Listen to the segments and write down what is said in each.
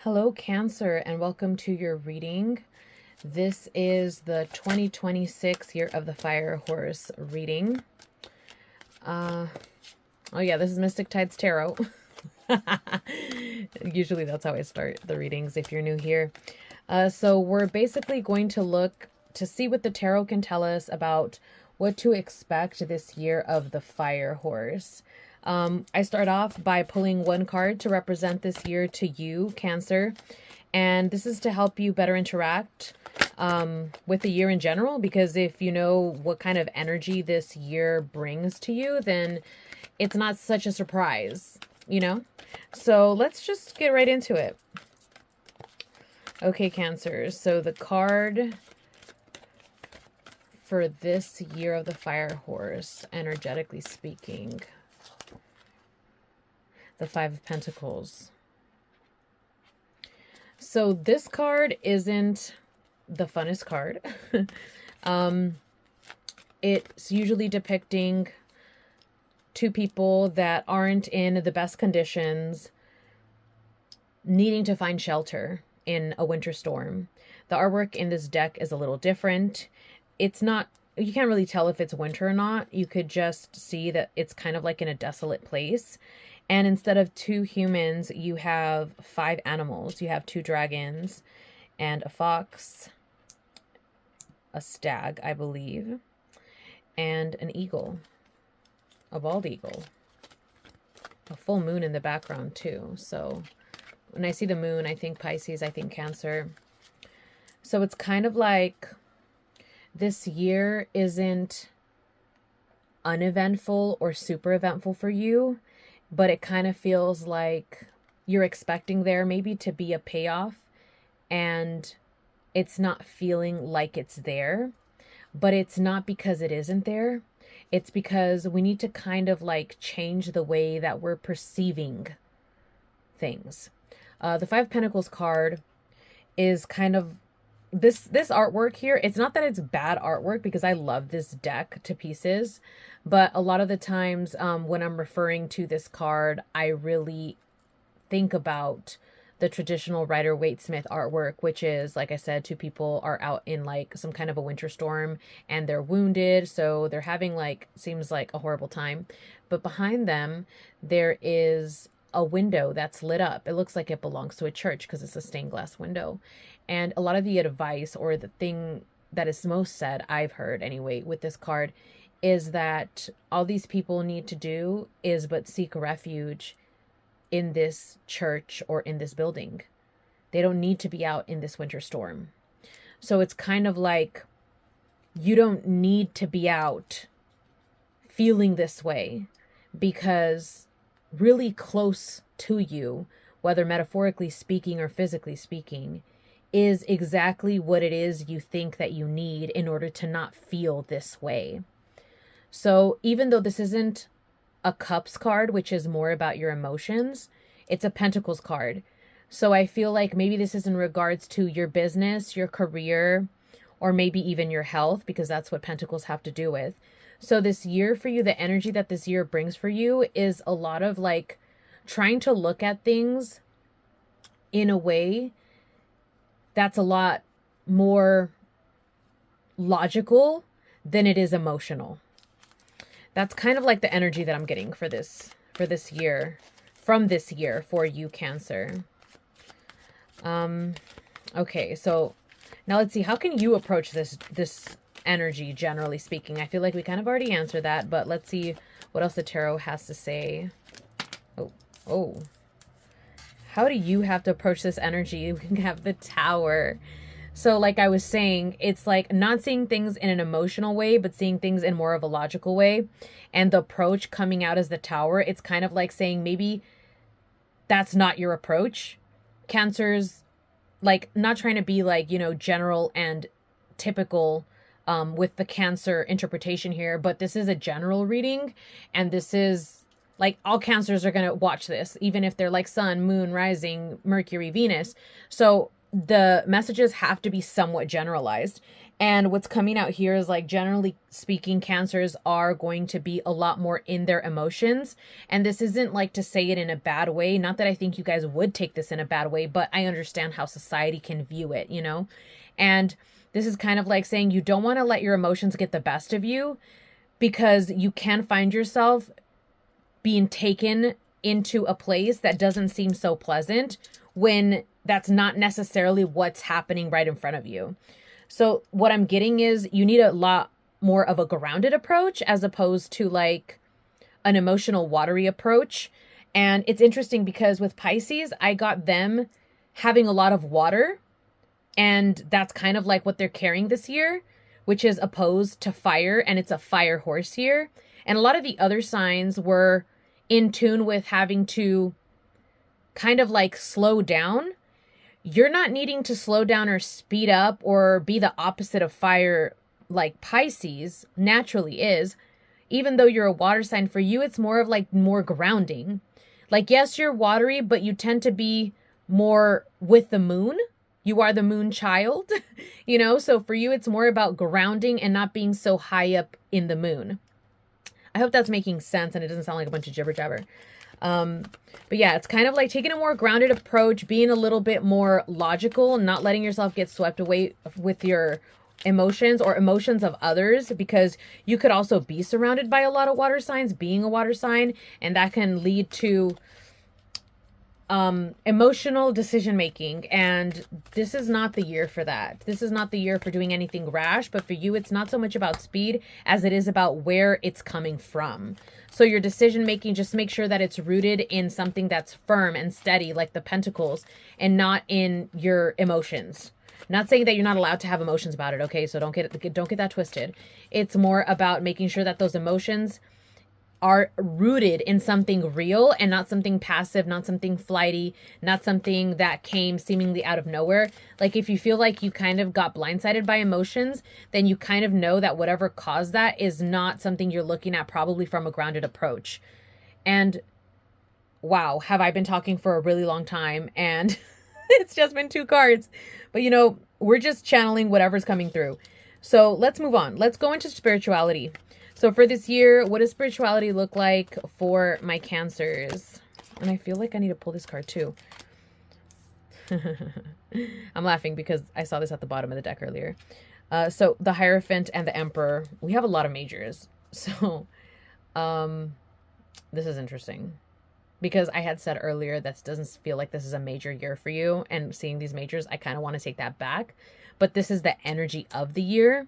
Hello, Cancer, and welcome to your reading. This is the 2026 Year of the Fire Horse reading. Oh yeah, this is Mystic Tides Tarot. Usually that's how I start the readings if you're new here. So we're basically going to look to see what the tarot can tell us about what to expect this year of the Fire Horse. I start off by pulling one card to represent this year to you, Cancer. And this is to help you better interact with the year in general, because if you know what kind of energy this year brings to you, then it's not such a surprise, you know? So let's just get right into it. Okay, Cancer. So the card for this year of the Fire Horse, energetically speaking, the Five of Pentacles. So this card isn't the funnest card. It's usually depicting two people that aren't in the best conditions, needing to find shelter in a winter storm. The artwork in this deck is a little different. It's not, you can't really tell if it's winter or not. You could just see that it's kind of like in a desolate place. And instead of two humans, you have five animals. You have two dragons and a fox, a stag, I believe, and an eagle, a bald eagle, a full moon in the background too. So when I see the moon, I think Pisces, I think Cancer. So it's kind of like this year isn't uneventful or super eventful for you, but it kind of feels like you're expecting there maybe to be a payoff, and it's not feeling like it's there. But it's not because it isn't there. It's because we need to kind of like change the way that we're perceiving things. The Five of Pentacles card is kind of this artwork here. It's not that it's bad artwork, because I love this deck to pieces, but a lot of the times when I'm referring to this card, I really think about the traditional Rider-Waite-Smith artwork, which is, like I said, two people are out in like some kind of a winter storm and they're wounded, so they're having like, seems like a horrible time, but behind them there is a window that's lit up. It looks like it belongs to a church because it's a stained glass window. And a lot of the advice, or the thing that is most said, I've heard anyway, with this card, is that all these people need to do is but seek refuge in this church or in this building. They don't need to be out in this winter storm. So it's kind of like, you don't need to be out feeling this way, because really close to you, whether metaphorically speaking or physically speaking, is exactly what it is you think that you need in order to not feel this way. So even though this isn't a Cups card, which is more about your emotions, it's a Pentacles card. So I feel like maybe this is in regards to your business, your career, or maybe even your health, because that's what Pentacles have to do with. So this year for you, the energy that this year brings for you is a lot of like trying to look at things in a way that's a lot more logical than it is emotional. That's kind of like the energy that I'm getting for this year, from this year for you, Cancer. Okay, so now let's see, how can you approach this energy, generally speaking? I feel like we kind of already answered that, but let's see what else the tarot has to say. Oh. How do you have to approach this energy? We can have the Tower. So like I was saying, it's like not seeing things in an emotional way, but seeing things in more of a logical way. And the approach coming out as the Tower, it's kind of like saying maybe that's not your approach. Cancer's like not trying to be like, you know, general and typical with the Cancer interpretation here, but this is a general reading, and this is like all Cancers are going to watch this, even if they're like Sun, Moon, Rising, Mercury, Venus. So the messages have to be somewhat generalized. And what's coming out here is like, generally speaking, Cancers are going to be a lot more in their emotions. And this isn't like to say it in a bad way. Not that I think you guys would take this in a bad way, but I understand how society can view it, you know? And this is kind of like saying you don't want to let your emotions get the best of you, because you can find yourself being taken into a place that doesn't seem so pleasant when that's not necessarily what's happening right in front of you. So what I'm getting is you need a lot more of a grounded approach as opposed to like an emotional watery approach. And it's interesting because with Pisces, I got them having a lot of water, and that's kind of like what they're carrying this year, which is opposed to fire, and it's a fire horse here. And a lot of the other signs were in tune with having to kind of like slow down. You're not needing to slow down or speed up or be the opposite of fire like Pisces naturally is. Even though you're a water sign, for you, it's more of like more grounding. Like, yes, you're watery, but you tend to be more with the moon. You are the moon child, you know? So for you, it's more about grounding and not being so high up in the moon. I hope that's making sense and it doesn't sound like a bunch of jibber jabber. But yeah, it's kind of like taking a more grounded approach, being a little bit more logical, not letting yourself get swept away with your emotions or emotions of others, because you could also be surrounded by a lot of water signs, being a water sign, and that can lead to emotional decision making. And this is not the year for that. This is not the year for doing anything rash, but for you, it's not so much about speed as it is about where it's coming from. So your decision making, just make sure that it's rooted in something that's firm and steady, like the Pentacles, and not in your emotions. Not saying that you're not allowed to have emotions about it, okay? So don't get that twisted. It's more about making sure that those emotions are rooted in something real and not something passive, not something flighty, not something that came seemingly out of nowhere. Like, if you feel like you kind of got blindsided by emotions, then you kind of know that whatever caused that is not something you're looking at probably from a grounded approach. And wow, have I been talking for a really long time, and it's just been 2 cards. But you know, we're just channeling whatever's coming through. So let's move on. Let's go into spirituality. So for this year, what does spirituality look like for my Cancers? And I feel like I need to pull this card too. I'm laughing because I saw this at the bottom of the deck earlier. So the Hierophant and the Emperor, we have a lot of majors. So this is interesting because I had said earlier that doesn't feel like this is a major year for you. And seeing these majors, I kind of want to take that back. But this is the energy of the year.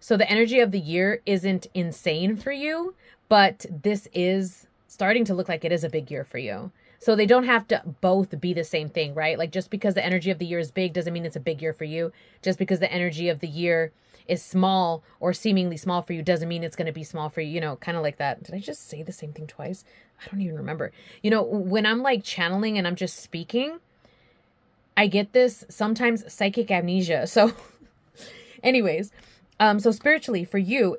So the energy of the year isn't insane for you, but this is starting to look like it is a big year for you. So they don't have to both be the same thing, right? Like, just because the energy of the year is big doesn't mean it's a big year for you. Just because the energy of the year is small or seemingly small for you doesn't mean it's going to be small for you, you know, kind of like that. Did I just say the same thing twice? I don't even remember. You know, when I'm like channeling and I'm just speaking, I get this sometimes psychic amnesia. So anyways, so spiritually for you,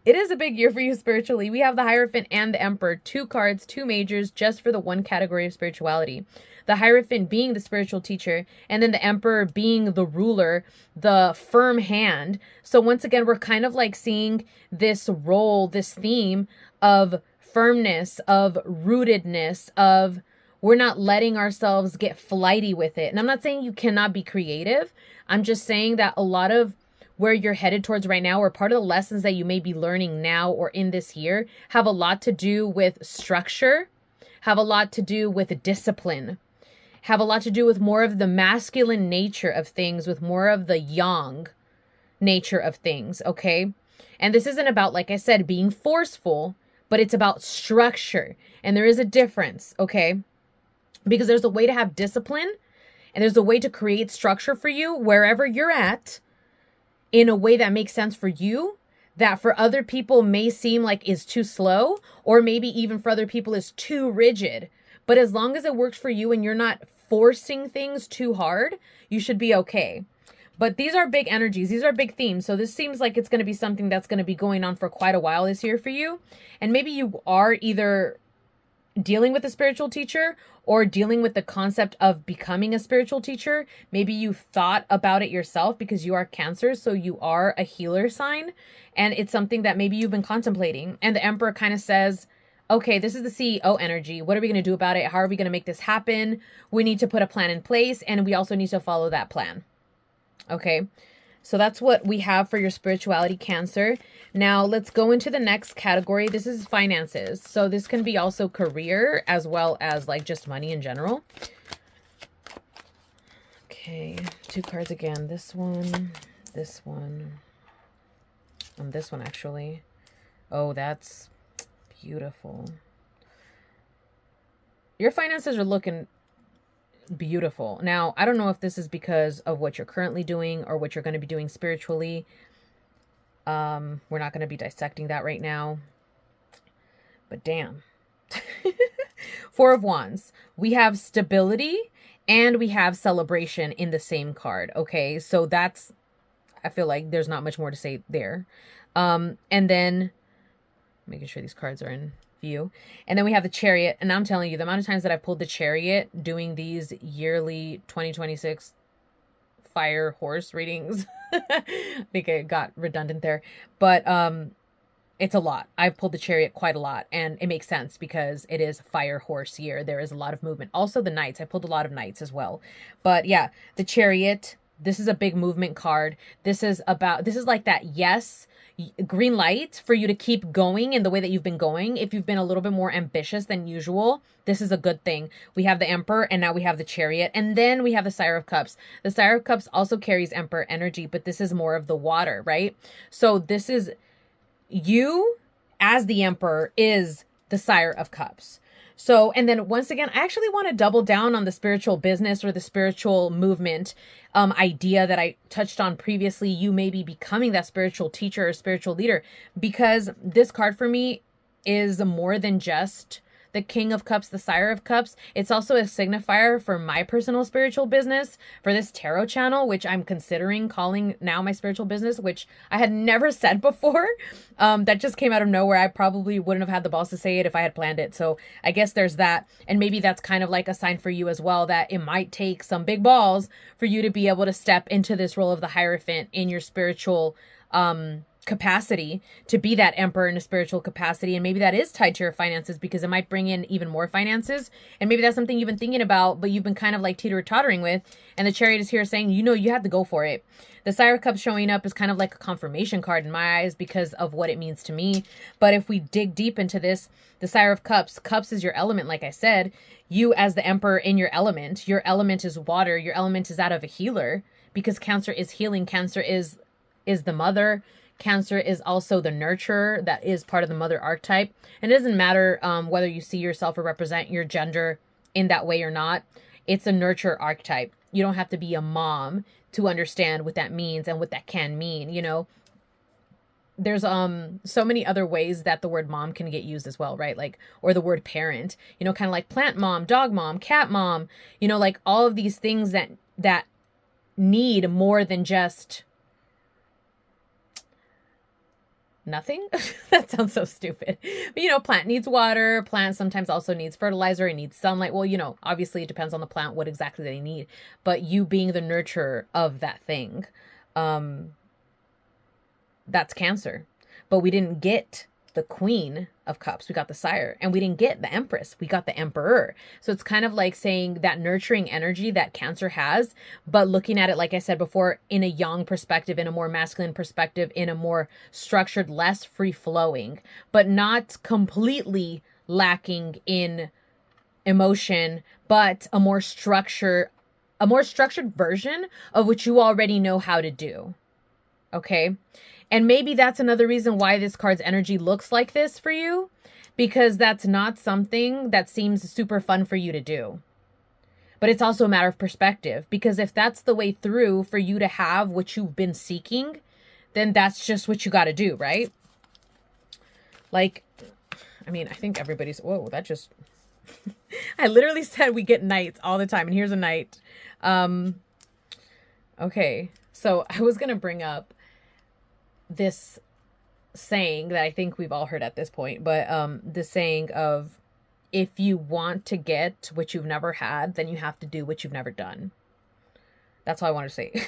it is a big year for you spiritually. We have the Hierophant and the Emperor, 2 cards, 2 majors, just for the one category of spirituality. The Hierophant being the spiritual teacher, and then the Emperor being the ruler, the firm hand. So once again, we're kind of like seeing this role, this theme of firmness, of rootedness, of we're not letting ourselves get flighty with it. And I'm not saying you cannot be creative. I'm just saying that a lot of where you're headed towards right now, or part of the lessons that you may be learning now or in this year, have a lot to do with structure, have a lot to do with discipline, have a lot to do with more of the masculine nature of things, with more of the yang nature of things, okay? And this isn't about, like I said, being forceful, but it's about structure. And there is a difference, okay? Because there's a way to have discipline, and there's a way to create structure for you wherever you're at, in a way that makes sense for you, that for other people may seem like is too slow, or maybe even for other people is too rigid. But as long as it works for you and you're not forcing things too hard, you should be okay. But these are big energies. These are big themes. So this seems like it's going to be something that's going to be going on for quite a while this year for you. And maybe you are either dealing with a spiritual teacher or dealing with the concept of becoming a spiritual teacher. Maybe you thought about it yourself because you are Cancer, so you are a healer sign, and it's something that maybe you've been contemplating. And the Emperor kind of says, okay, this is the CEO energy. What are we going to do about it? How are we going to make this happen? We need to put a plan in place, and we also need to follow that plan. Okay, so that's what we have for your spirituality, Cancer. Now let's go into the next category. This is finances. So this can be also career as well as like just money in general. Okay, 2 cards again. This one, and this one actually. Oh, that's beautiful. Your finances are looking beautiful. Now, I don't know if this is because of what you're currently doing or what you're going to be doing spiritually. We're not going to be dissecting that right now. But damn. 4 of Wands. We have stability and we have celebration in the same card. Okay, so that's, I feel like there's not much more to say there. And then making sure these cards are in view. And then we have the Chariot. And I'm telling you, the amount of times that I've pulled the Chariot doing these yearly 2026 fire horse readings. I think I got redundant there. But it's a lot. I've pulled the Chariot quite a lot. And it makes sense because it is fire horse year. There is a lot of movement. Also the Knights. I pulled a lot of Knights as well. But yeah, the Chariot. This is a big movement card. This is like that yes, green light for you to keep going in the way that you've been going. If you've been a little bit more ambitious than usual, this is a good thing. We have the Emperor and now we have the Chariot, and then we have the Sire of Cups. The Sire of Cups also carries Emperor energy, but this is more of the water, right? So this is you as the Emperor is the Sire of Cups. So, and then once again, I actually want to double down on the spiritual business or the spiritual movement idea that I touched on previously. You may be becoming that spiritual teacher or spiritual leader, because this card for me is more than just the King of Cups, the Sire of Cups. It's also a signifier for my personal spiritual business, for this tarot channel, which I'm considering calling now my spiritual business, which I had never said before. That just came out of nowhere. I probably wouldn't have had the balls to say it if I had planned it. So I guess there's that. And maybe that's kind of like a sign for you as well, that it might take some big balls for you to be able to step into this role of the Hierophant in your spiritual capacity, to be that Emperor in a spiritual capacity. And maybe that is tied to your finances, because it might bring in even more finances. And maybe that's something you've been thinking about, but you've been kind of like teeter-tottering with. And the Chariot is here saying, you know, you have to go for it. The Sire of Cups showing up is kind of like a confirmation card in my eyes because of what it means to me. But if we dig deep into this, the Sire of Cups, Cups is your element. Like I said, you as the Emperor in your element is water. Your element is that of a healer, because Cancer is healing. Cancer is the mother. Cancer is also the nurturer. That is part of the mother archetype. And it doesn't matter whether you see yourself or represent your gender in that way or not. It's a nurture archetype. You don't have to be a mom to understand what that means and what that can mean, you know. There's so many other ways that the word mom can get used as well, right? Like, or the word parent, you know, kind of like plant mom, dog mom, cat mom, you know, like all of these things that need more than just nothing. That sounds so stupid. But, you know, plant needs water. Plant sometimes also needs fertilizer. It needs sunlight. Well, you know, obviously it depends on the plant, what exactly they need. But you being the nurturer of that thing, that's Cancer. But we didn't get the Queen of Cups. We got the Sire. And we didn't get the Empress. We got the Emperor. So it's kind of like saying that nurturing energy that Cancer has, but looking at it, like I said before, in a yang perspective, in a more masculine perspective, in a more structured, less free-flowing, but not completely lacking in emotion, but a more structured version of what you already know how to do. Okay? And maybe that's another reason why this card's energy looks like this for you, because that's not something that seems super fun for you to do. But it's also a matter of perspective, because if that's the way through for you to have what you've been seeking, then that's just what you got to do, right? Like, I mean, I think everybody's, whoa, that just, I literally said we get Knights all the time, and here's a Knight. Okay, so I was going to bring up this saying that I think we've all heard at this point, but the saying of, if you want to get what you've never had, then you have to do what you've never done. That's all I wanted to say.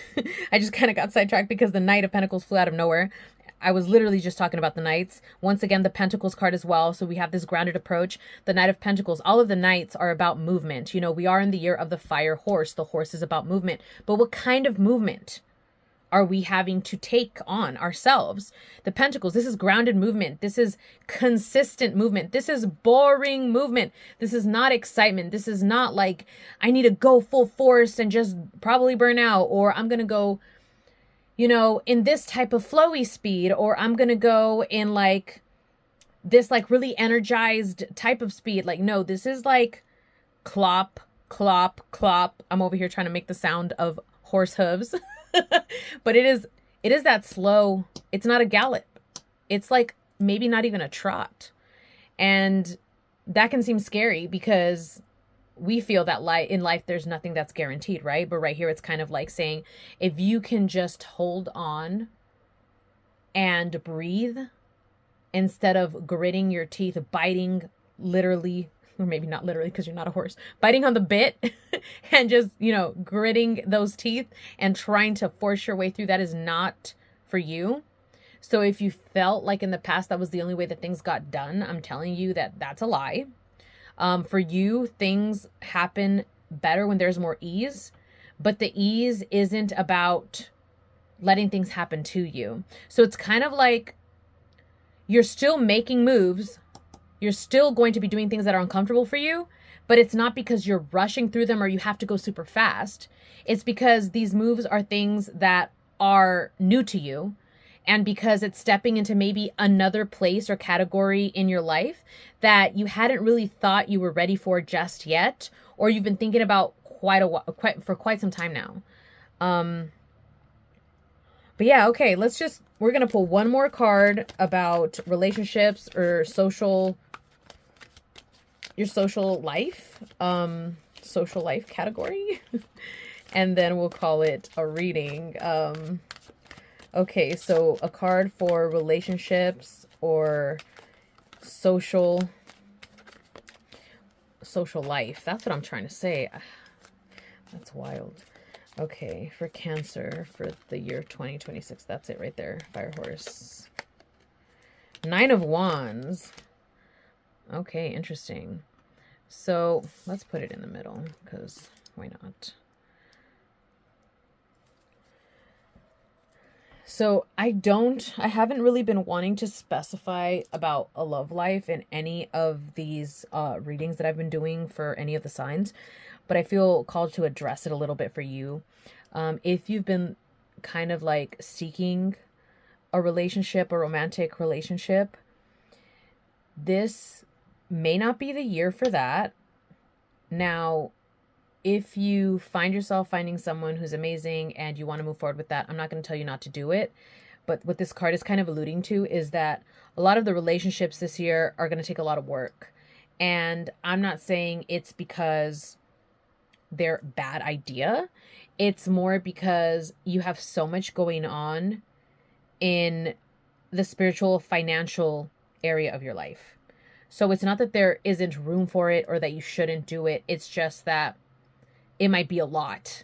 I just kind of got sidetracked because the Knight of Pentacles flew out of nowhere. I was literally just talking about the Knights. Once again, the Pentacles card as well. So we have this grounded approach. The Knight of Pentacles, all of the Knights are about movement. You know, we are in the year of the fire horse. The horse is about movement. But what kind of movement are we having to take on ourselves? The Pentacles, this is grounded movement. This is consistent movement. This is boring movement. This is not excitement. This is not like, I need to go full force and just probably burn out, or I'm going to go, you know, in this type of flowy speed, or I'm going to go in like this like really energized type of speed. Like, no, this is like clop, clop, clop. I'm over here trying to make the sound of horse hooves. But it is that slow. It's not a gallop. It's like maybe not even a trot. And that can seem scary because we feel that in life, there's nothing that's guaranteed, right? But right here, it's kind of like saying, if you can just hold on and breathe instead of gritting your teeth, biting literally, or maybe not literally because you're not a horse, biting on the bit and just, you know, gritting those teeth and trying to force your way through, that is not for you. So if you felt like in the past that was the only way that things got done, I'm telling you that that's a lie. For you, things happen better when there's more ease, but the ease isn't about letting things happen to you. So it's kind of like you're still making moves. You're still going to be doing things that are uncomfortable for you, but it's not because you're rushing through them or you have to go super fast. It's because these moves are things that are new to you, and because it's stepping into maybe another place or category in your life that you hadn't really thought you were ready for just yet, or you've been thinking about for quite some time now. But yeah, okay, we're going to pull one more card about relationships or your social life category. And then we'll call it a reading. Okay, so a card for relationships or social life. That's what I'm trying to say. That's wild. Okay, for Cancer for the year 2026. That's it right there. Fire horse. 9 of Wands. Okay, interesting. So let's put it in the middle because why not? So I haven't really been wanting to specify about a love life in any of these readings that I've been doing for any of the signs, but I feel called to address it a little bit for you. If you've been kind of like seeking a relationship, a romantic relationship, this may not be the year for that. Now, if you find yourself finding someone who's amazing and you want to move forward with that, I'm not going to tell you not to do it. But what this card is kind of alluding to is that a lot of the relationships this year are going to take a lot of work. And I'm not saying it's because they're a bad idea. It's more because you have so much going on in the spiritual, financial area of your life. So it's not that there isn't room for it or that you shouldn't do it. It's just that it might be a lot,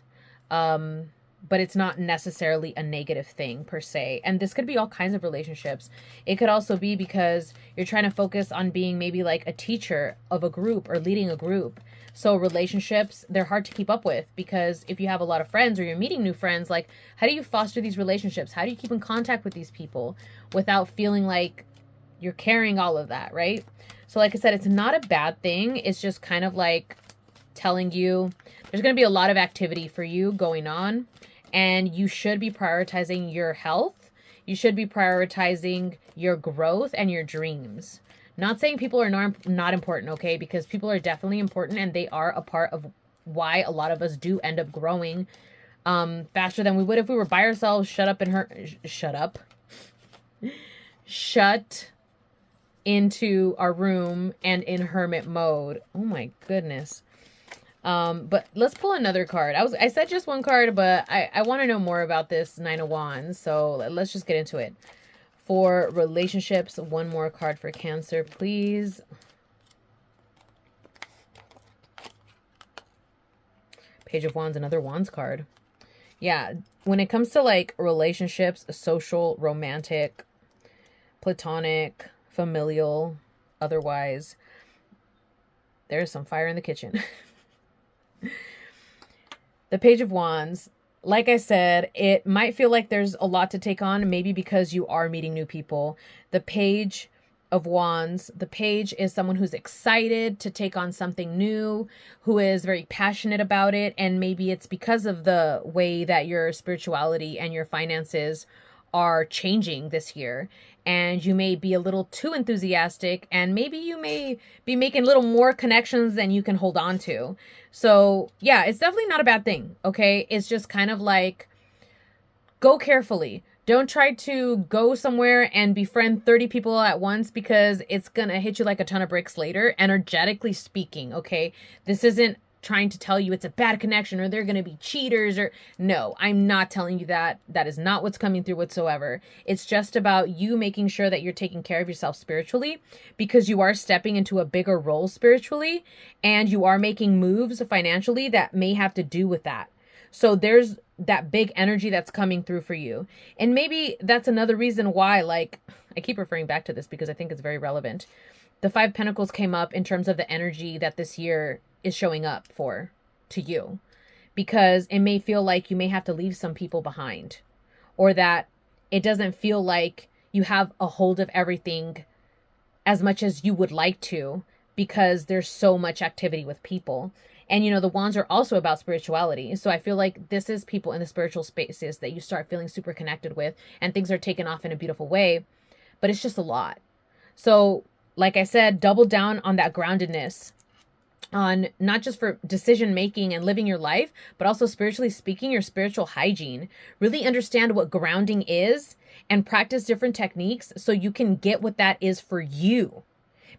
but it's not necessarily a negative thing per se. And this could be all kinds of relationships. It could also be because you're trying to focus on being maybe like a teacher of a group or leading a group. So relationships, they're hard to keep up with because if you have a lot of friends or you're meeting new friends, like how do you foster these relationships? How do you keep in contact with these people without feeling like you're carrying all of that, right? So like I said, it's not a bad thing. It's just kind of like telling you there's going to be a lot of activity for you going on, and you should be prioritizing your health. You should be prioritizing your growth and your dreams. Not saying people are not important, okay? Because people are definitely important, and they are a part of why a lot of us do end up growing faster than we would if we were by ourselves, shut into our room and in hermit mode. Oh my goodness. But let's pull another card. I said just one card, but I want to know more about this 9 of Wands. So let's just get into it. For relationships, one more card for Cancer, please. Page of Wands, another Wands card. Yeah, when it comes to like relationships, social, romantic, platonic, familial, otherwise, there's some fire in the kitchen. The Page of Wands, like I said, it might feel like there's a lot to take on, maybe because you are meeting new people. The Page of Wands, the page is someone who's excited to take on something new, who is very passionate about it, and maybe it's because of the way that your spirituality and your finances are changing this year, and you may be a little too enthusiastic, and maybe you may be making a little more connections than you can hold on to. So yeah, it's definitely not a bad thing, okay? It's just kind of like, go carefully. Don't try to go somewhere and befriend 30 people at once, because it's going to hit you like a ton of bricks later, energetically speaking, okay? This isn't trying to tell you it's a bad connection or they're going to be cheaters or... No, I'm not telling you that. That is not what's coming through whatsoever. It's just about you making sure that you're taking care of yourself spiritually, because you are stepping into a bigger role spiritually, and you are making moves financially that may have to do with that. So there's that big energy that's coming through for you. And maybe that's another reason why, like, I keep referring back to this because I think it's very relevant. The Five Pentacles came up in terms of the energy that this year is showing up for to you, because it may feel like you may have to leave some people behind, or that it doesn't feel like you have a hold of everything as much as you would like to, because there's so much activity with people. And, you know, the wands are also about spirituality. So I feel like this is people in the spiritual spaces that you start feeling super connected with, and things are taken off in a beautiful way, but it's just a lot. So like I said, double down on that groundedness, on not just for decision making and living your life, but also spiritually speaking, your spiritual hygiene. Really understand what grounding is and practice different techniques so you can get what that is for you.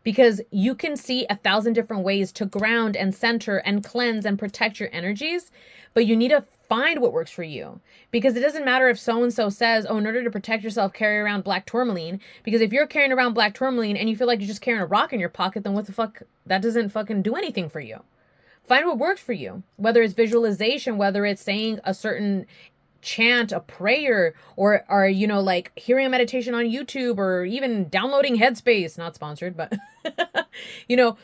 Because you can see 1,000 different ways to ground and center and cleanse and protect your energies, but you need to find what works for you. Because it doesn't matter if so-and-so says, oh, in order to protect yourself, carry around black tourmaline. Because if you're carrying around black tourmaline and you feel like you're just carrying a rock in your pocket, then what the fuck? That doesn't fucking do anything for you. Find what works for you. Whether it's visualization, whether it's saying a certain chant, a prayer, or you know, like hearing a meditation on YouTube, or even downloading Headspace, not sponsored, but you know,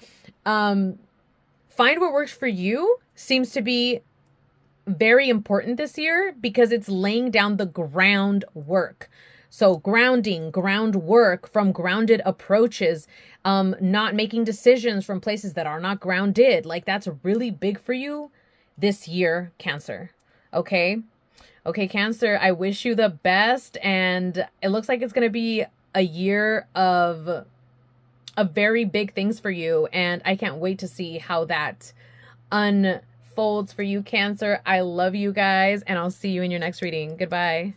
find what works for you seems to be very important this year, because it's laying down the groundwork. So grounding, groundwork from grounded approaches, not making decisions from places that are not grounded. Like, that's really big for you this year, Cancer. Okay. Okay, Cancer, I wish you the best, and it looks like it's going to be a year of very big things for you, and I can't wait to see how that unfolds for you, Cancer. I love you guys, and I'll see you in your next reading. Goodbye.